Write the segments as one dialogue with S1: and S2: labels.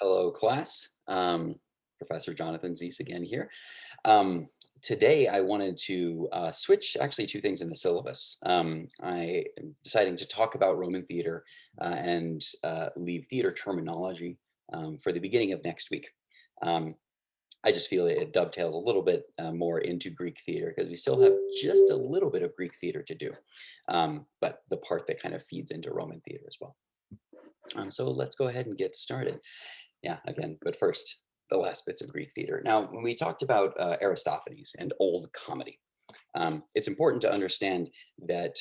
S1: Hello, class. Professor Jonathan Zeiss again here. Um, Today, I wanted to switch actually two things in the syllabus. I am deciding to talk about Roman theater and leave theater terminology for the beginning of next week. Um, I just feel it dovetails a little bit more into Greek theater because we still have just a little bit of Greek theater to do, but the part that kind of feeds into Roman theater as well. So let's go ahead and get started. Yeah, again, but first, the last bits of Greek theater. Now, when we talked about Aristophanes and old comedy, it's important to understand that,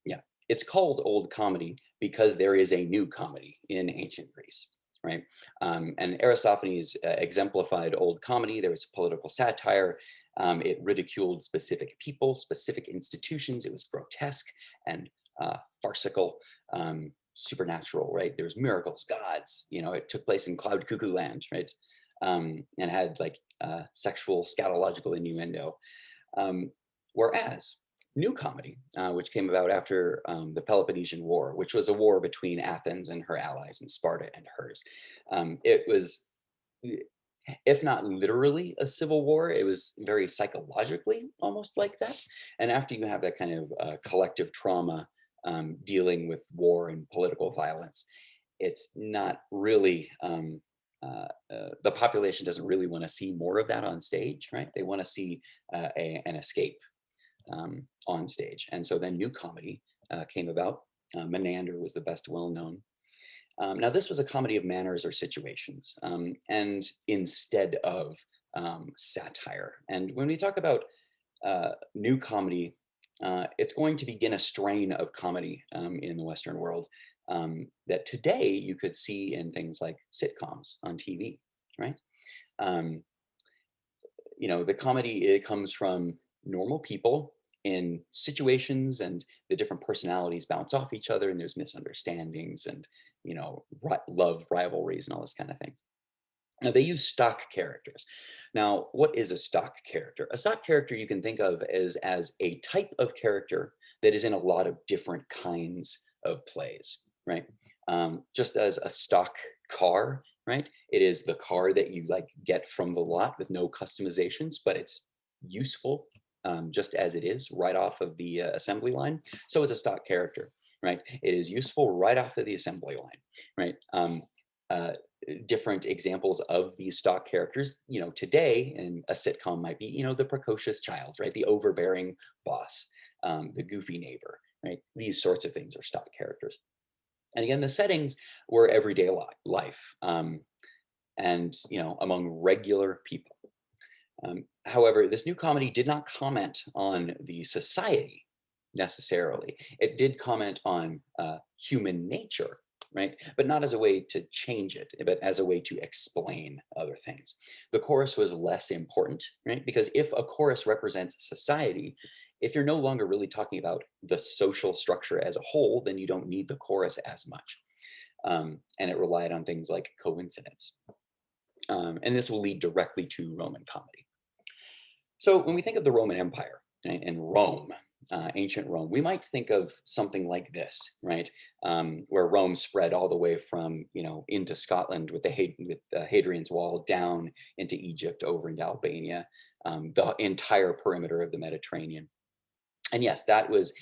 S1: yeah, it's called old comedy because there is a new comedy in ancient Greece, right? And Aristophanes exemplified old comedy. There was political satire. It ridiculed specific people, specific institutions. It was grotesque and farcical. Supernatural, right? There was miracles, gods. It took place in Cloud Cuckoo Land, right? And had like sexual, scatological innuendo. Um, Whereas New Comedy, which came about after the Peloponnesian War, which was a war between Athens and her allies and Sparta and hers, it was, if not literally a civil war, it was very psychologically almost like that. And after you have that kind of collective trauma dealing with war and political violence, it's not really the population doesn't really want to see more of that on stage, right? They want to see an escape on stage, and so then new comedy came about. Menander was the best well known. Now, this was a comedy of manners or situations, and instead of satire. And when we talk about new comedy, it's going to begin a strain of comedy in the Western world that today you could see in things like sitcoms on TV, right? Um, the comedy, it comes from normal people in situations, and the different personalities bounce off each other, and there's misunderstandings and love rivalries and all this kind of thing. Now, they use stock characters. Now, what is a stock character? A stock character you can think of as a type of character that is in a lot of different kinds of plays, right? Just as a stock car, right? It is the car that you like get from the lot with no customizations, but it's useful just as it is right off of the assembly line. So is a stock character, right? It is useful right off of the assembly line, right? Uh, Different examples of these stock characters, today in a sitcom might be, the precocious child, right? The overbearing boss, the goofy neighbor, right? These sorts of things are stock characters. And again, the settings were everyday life, and, among regular people. However, this new comedy did not comment on the society necessarily. It did comment on human nature, right? But not as a way to change it, but as a way to explain other things. The chorus was less important, right? Because if a chorus represents society, if you're no longer really talking about the social structure as a whole, then you don't need the chorus as much. And it relied on things like coincidence. And this will lead directly to Roman comedy. So when we think of the Roman Empire, right, and Rome, ancient Rome, we might think of something like this, right, where Rome spread all the way from into Scotland with the Hadrian's Wall down into Egypt, over into Albania, the entire perimeter of the Mediterranean. And yes, that was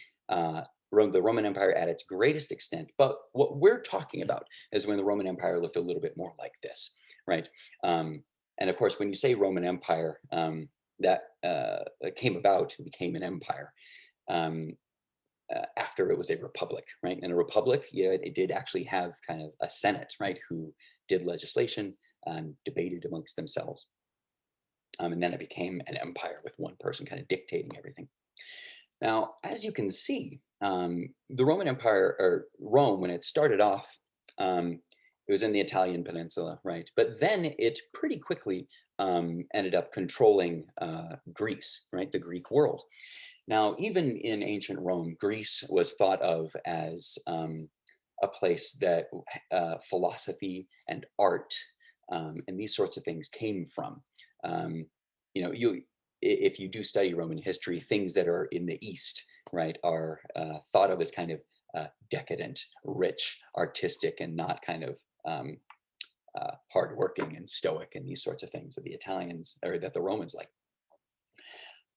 S1: Rome, the Roman Empire at its greatest extent. But what we're talking about is when the Roman Empire looked a little bit more like this, right? And of course, when you say Roman Empire, that came about and became an empire um, after it was a republic, right? And a republic, yeah, it did actually have kind of a senate, right, who did legislation and debated amongst themselves. And then it became an empire with one person kind of dictating everything. Now, as you can see, the Roman Empire, or Rome, when it started off, it was in the Italian peninsula, right? But then it pretty quickly ended up controlling Greece, right? The Greek world. Now, even in ancient Rome, Greece was thought of as a place that philosophy and art and these sorts of things came from. Um, you if you do study Roman history, things that are in the East, right, are thought of as kind of decadent, rich, artistic, and not kind of hardworking and stoic and these sorts of things that the Italians or that the Romans like.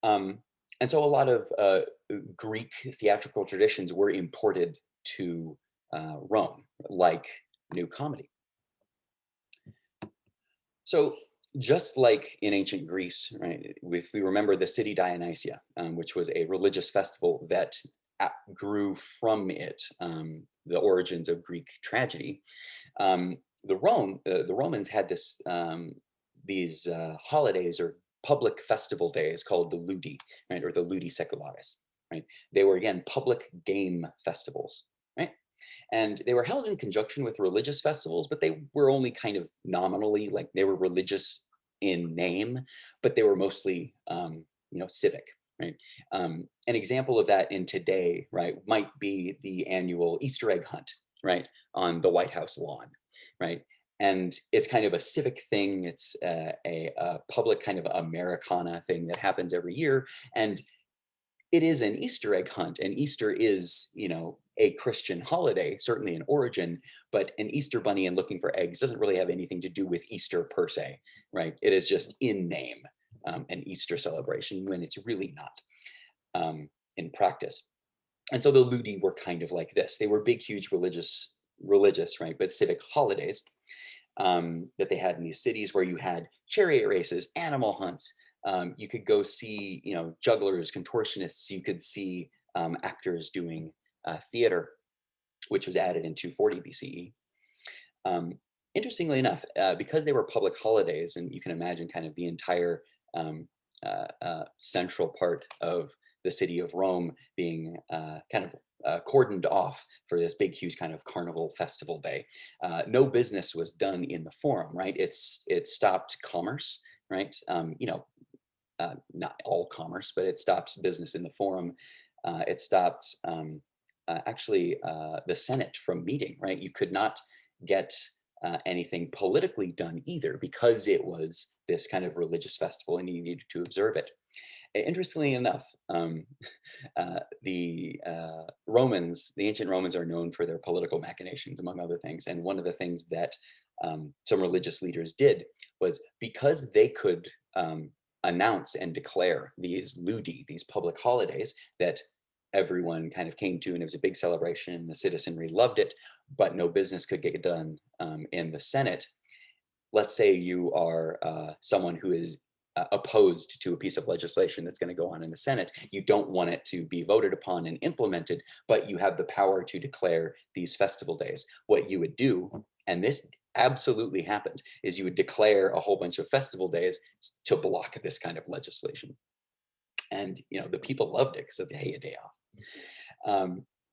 S1: Um, and so a lot of Greek theatrical traditions were imported to Rome, like New Comedy. So just like in ancient Greece, right, if we remember the city Dionysia, which was a religious festival that grew from it, the origins of Greek tragedy, um, the Romans had these holidays or public festival days called the Ludi, right, or the Ludi Seculares, right? They were again public game festivals, right? And they were held in conjunction with religious festivals, but they were only kind of nominally, like they were religious in name, but they were mostly, civic, right? An example of that in today, right, might be the annual Easter egg hunt, right, on the White House lawn, right? And it's kind of a civic thing. It's a public kind of Americana thing that happens every year. And it is an Easter egg hunt, and Easter is, a Christian holiday, certainly in origin, but an Easter bunny and looking for eggs doesn't really have anything to do with Easter per se, right? It is just in name, an Easter celebration when it's really not, in practice. And so the Ludi were kind of like this. They were big, huge religious, right, but civic holidays that they had in these cities where you had chariot races, animal hunts. You could go see, jugglers, contortionists. You could see actors doing theater, which was added in 240 BCE. Um, Interestingly enough, because they were public holidays, and you can imagine kind of the entire um, central part of the city of Rome being kind of cordoned off for this big, huge kind of carnival festival day. No business was done in the forum, right? It stopped commerce, right? Not all commerce, but it stops business in the forum. It stopped the Senate from meeting, right? You could not get anything politically done either because it was this kind of religious festival and you needed to observe it. Interestingly enough, the ancient Romans are known for their political machinations, among other things. And one of the things that some religious leaders did was because they could announce and declare these ludi, these public holidays that everyone kind of came to, and it was a big celebration, and the citizenry loved it, but no business could get done in the Senate. Let's say you are someone who is opposed to a piece of legislation that's going to go on in the Senate. You don't want it to be voted upon and implemented, but you have the power to declare these festival days. What you would do, and this absolutely happened, is you would declare a whole bunch of festival days to block this kind of legislation. And the people loved it because of, hey, a day off.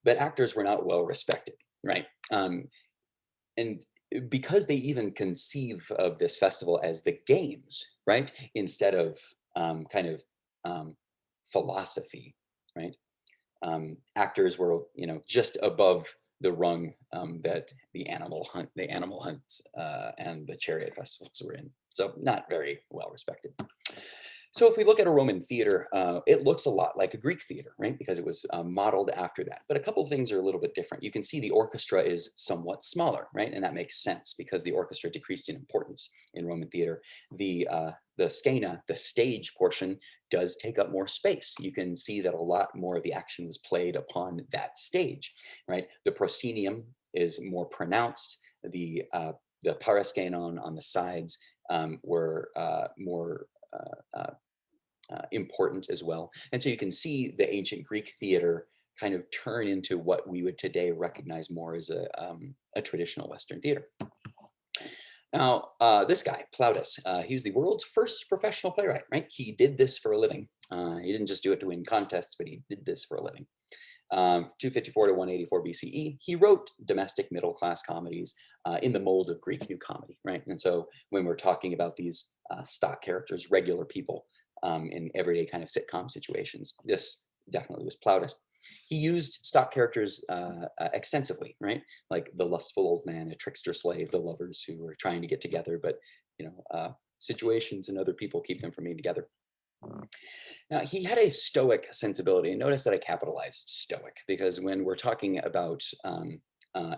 S1: But actors were not well respected, right? And because they even conceive of this festival as the games, right, instead of kind of philosophy, right? Actors were, just above the rung that the animal hunts, and the chariot festivals were in. So not very well respected. So if we look at a Roman theater, it looks a lot like a Greek theater, right? Because it was modeled after that. But a couple of things are a little bit different. You can see the orchestra is somewhat smaller, right? And that makes sense because the orchestra decreased in importance in Roman theater. The scena, the stage portion, does take up more space. You can see that a lot more of the action was played upon that stage, right? The proscenium is more pronounced. The paraskenon on the sides were more important as well. And so you can see the ancient Greek theater kind of turn into what we would today recognize more as a traditional Western theater. Now, this guy, Plautus, he was the world's first professional playwright, right? He did this for a living. He didn't just do it to win contests, but he did this for a living. 254 to 184 BCE, he wrote domestic middle class comedies in the mold of Greek New Comedy, right? And so when we're talking about these stock characters, regular people in everyday kind of sitcom situations, this definitely was Plautus. He used stock characters extensively, right? Like the lustful old man, a trickster slave, the lovers who are trying to get together, but situations and other people keep them from being together. Now, he had a stoic sensibility, and notice that I capitalized stoic because when we're talking about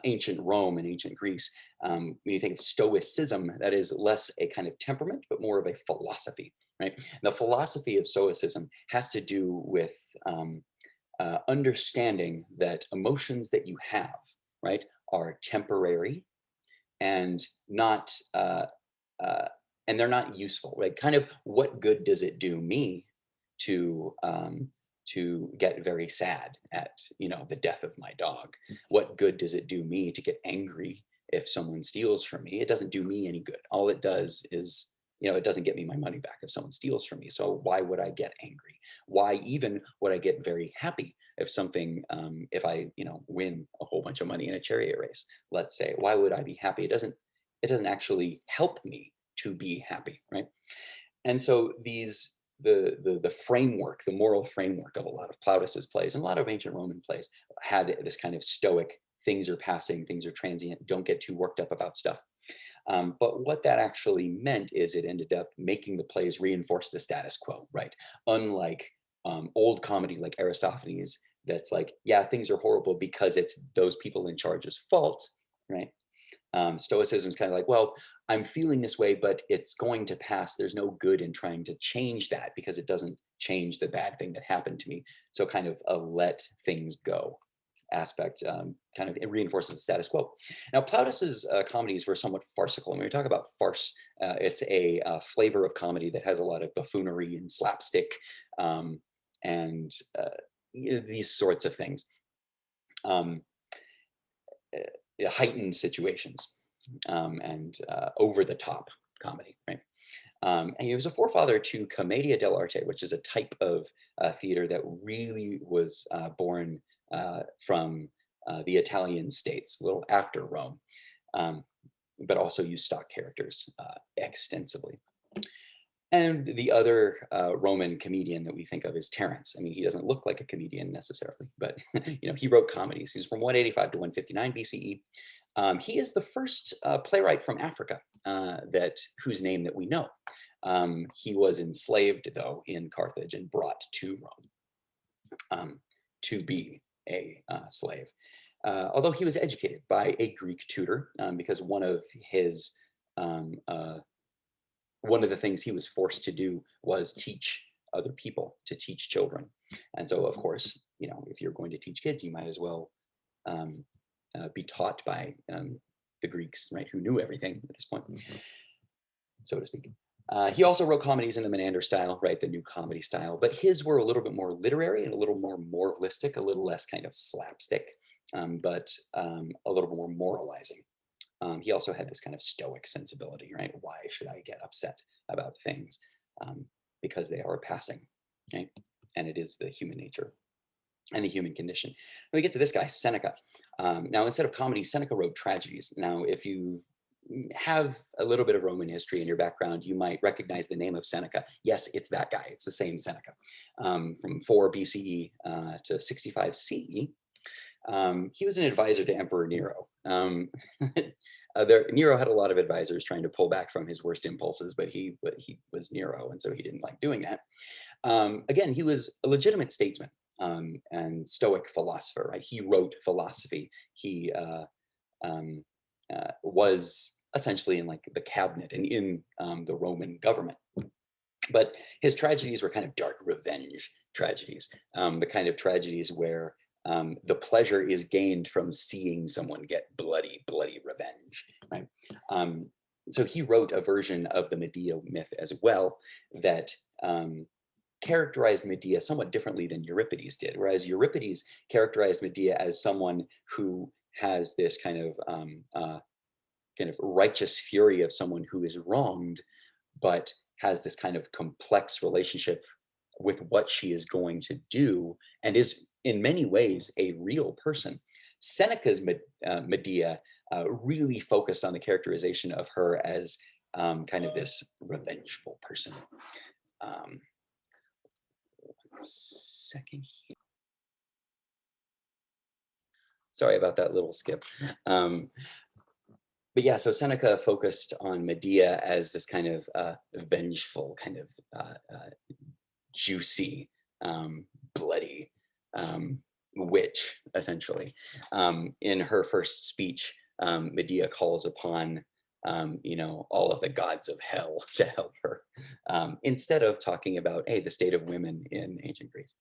S1: ancient Rome and ancient Greece, when you think of Stoicism, that is less a kind of temperament, but more of a philosophy, right? The philosophy of Stoicism has to do with understanding that emotions that you have, right, are temporary and not uh, and they're not useful, right? Kind of what good does it do me to get very sad at the death of my dog? What good does it do me to get angry if someone steals from me? It doesn't do me any good. All it does is it doesn't get me my money back if someone steals from me. So why would I get angry? Why even would I get very happy if something if I win a whole bunch of money in a chariot race, let's say? Why would I be happy? It doesn't actually help me to be happy, right? And so the framework, the moral framework of a lot of Plautus's plays and a lot of ancient Roman plays had this kind of stoic, things are passing, things are transient, don't get too worked up about stuff. But what that actually meant is it ended up making the plays reinforce the status quo, right? Unlike old comedy like Aristophanes, that's like, yeah, things are horrible because it's those people in charge's fault, right? Stoicism is kind of like, well, I'm feeling this way, but it's going to pass. There's no good in trying to change that because it doesn't change the bad thing that happened to me. So kind of a let things go aspect kind of it reinforces the status quo. Now, Plautus's comedies were somewhat farcical. And when we talk about farce, it's a flavor of comedy that has a lot of buffoonery and slapstick um, and these sorts of things. Um, Heightened situations and over the top comedy, right? And he was a forefather to commedia dell'arte, which is a type of theater that really was born from the Italian states, a little after Rome, um, but also used stock characters extensively. And the other Roman comedian that we think of is Terence. I mean, he doesn't look like a comedian necessarily, but he wrote comedies. He's from 185 to 159 BCE. He is the first playwright from Africa whose name that we know. He was enslaved, though, in Carthage and brought to Rome to be a slave. Although he was educated by a Greek tutor, because um, uh, one of the things he was forced to do was teach other people, to teach children. And so, of course, if you're going to teach kids, you might as well um, be taught by the Greeks, right, who knew everything at this point, so to speak. He also wrote comedies in the Menander style, right, the new comedy style, but his were a little bit more literary and a little more moralistic, a little less kind of slapstick, but a little more moralizing. He also had this kind of stoic sensibility, right? Why should I get upset about things? Because they are passing, right? And it is the human nature and the human condition. And we get to this guy, Seneca. Now, instead of comedy, Seneca wrote tragedies. Now, if you have a little bit of Roman history in your background, you might recognize the name of Seneca. Yes, it's that guy. It's the same Seneca from 4 BCE to 65 CE. He was an advisor to Emperor Nero. Nero had a lot of advisors trying to pull back from his worst impulses, but he was Nero, and so he didn't like doing that. Again, he was a legitimate statesman and Stoic philosopher. Right? He wrote philosophy. He was essentially in like the cabinet and in the Roman government. But his tragedies were kind of dark revenge tragedies, the kind of tragedies where the pleasure is gained from seeing someone get bloody, bloody revenge. Right. So he wrote a version of the Medea myth as well that characterized Medea somewhat differently than Euripides did. Whereas Euripides characterized Medea as someone who has this kind of righteous fury of someone who is wronged, but has this kind of complex relationship with what she is going to do and is in many ways a real person. Seneca's Medea really focused on the characterization of her as kind of this revengeful person. Second. Sorry about that little skip. But yeah, so Seneca focused on Medea as this kind of vengeful, kind of juicy, bloody witch, essentially. In her first speech, Medea calls upon, all of the gods of hell to help her, instead of talking about, hey, the state of women in ancient Greece.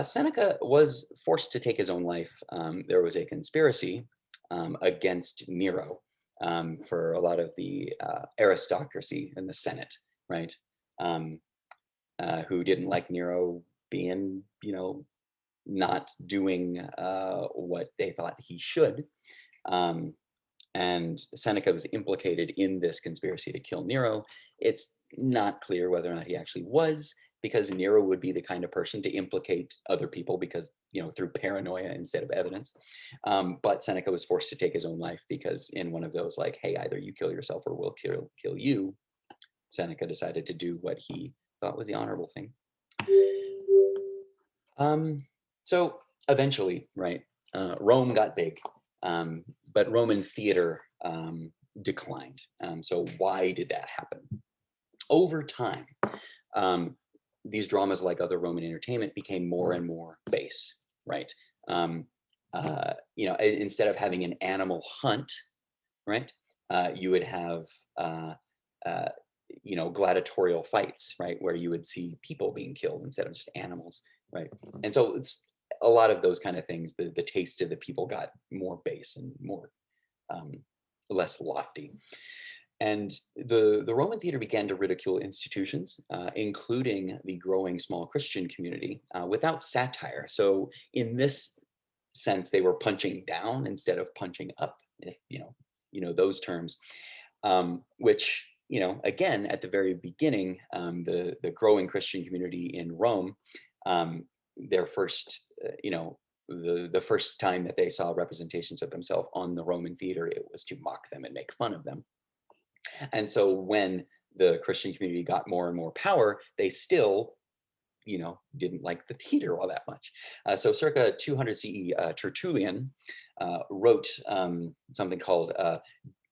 S1: Seneca was forced to take his own life. There was a conspiracy against Nero for a lot of the aristocracy in the Senate, right? Um, who didn't like Nero being, not doing what they thought he should. Um, and Seneca was implicated in this conspiracy to kill Nero. It's not clear whether or not he actually was, because Nero would be the kind of person to implicate other people because, through paranoia instead of evidence. But Seneca was forced to take his own life because in one of those, like, hey, either you kill yourself or we'll kill you, Seneca decided to do what he thought was the honorable thing. Um, so eventually, right, Rome got big, but Roman theater declined. So why did that happen? Over time, um, these dramas, like other Roman entertainment, became more and more base, right? Um, instead of having an animal hunt, right, you would have uh, gladiatorial fights, right, where you would see people being killed instead of just animals, right? And so it's a lot of those kind of things. The taste of the people got more base and more um, less lofty. And the Roman theater began to ridicule institutions, including the growing small Christian community, without satire. So in this sense, they were punching down instead of punching up, if those terms, which, again, at the very beginning, the growing Christian community in Rome, their first, the first time that they saw representations of themselves on the Roman theater, it was to mock them and make fun of them. And so when the Christian community got more and more power, they still, didn't like the theater all that much. So circa 200 CE, Tertullian wrote something called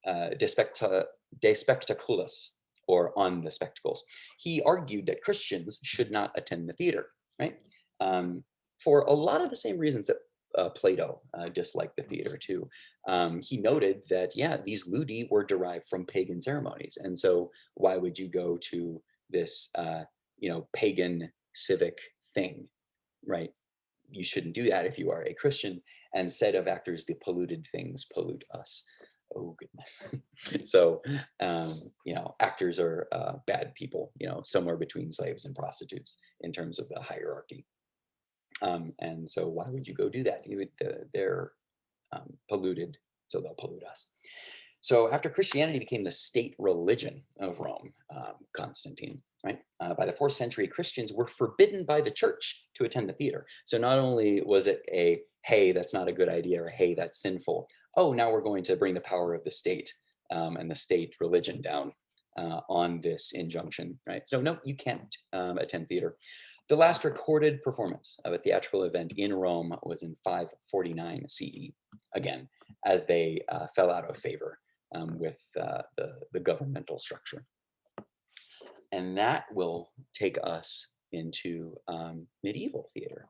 S1: De Spectaculis, or On the Spectacles. He argued that Christians should not attend the theater, right? For a lot of the same reasons that Plato disliked the theater too. He noted that, yeah, these ludi were derived from pagan ceremonies. And so why would you go to this, pagan civic thing, right? You shouldn't do that if you are a Christian. And said of actors, the polluted things pollute us. Oh goodness. So, actors are bad people, somewhere between slaves and prostitutes in terms of the hierarchy. And so why would you go do that? They're polluted, so they'll pollute us. So after Christianity became the state religion of Rome, Constantine, right? By the 4th century, Christians were forbidden by the church to attend the theater. So not only was it a, hey, that's not a good idea, or hey, that's sinful. Oh, now we're going to bring the power of the state and the state religion down on this injunction, right? So no, you can't attend theater. The last recorded performance of a theatrical event in Rome was in 549 CE, again, as they fell out of favor with the governmental structure. And that will take us into medieval theater.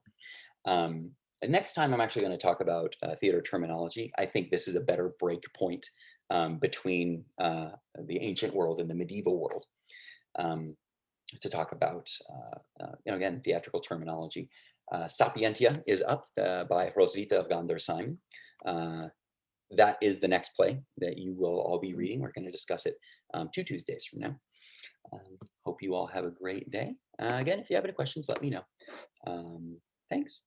S1: And next time, I'm actually going to talk about theater terminology. I think this is a better break point between the ancient world and the medieval world. To talk about, again, theatrical terminology. Sapientia is up by Roswitha of Gandersheim. That is the next play that you will all be reading. We're going to discuss it 2 Tuesdays from now. Hope you all have a great day. Again, if you have any questions, let me know. Thanks.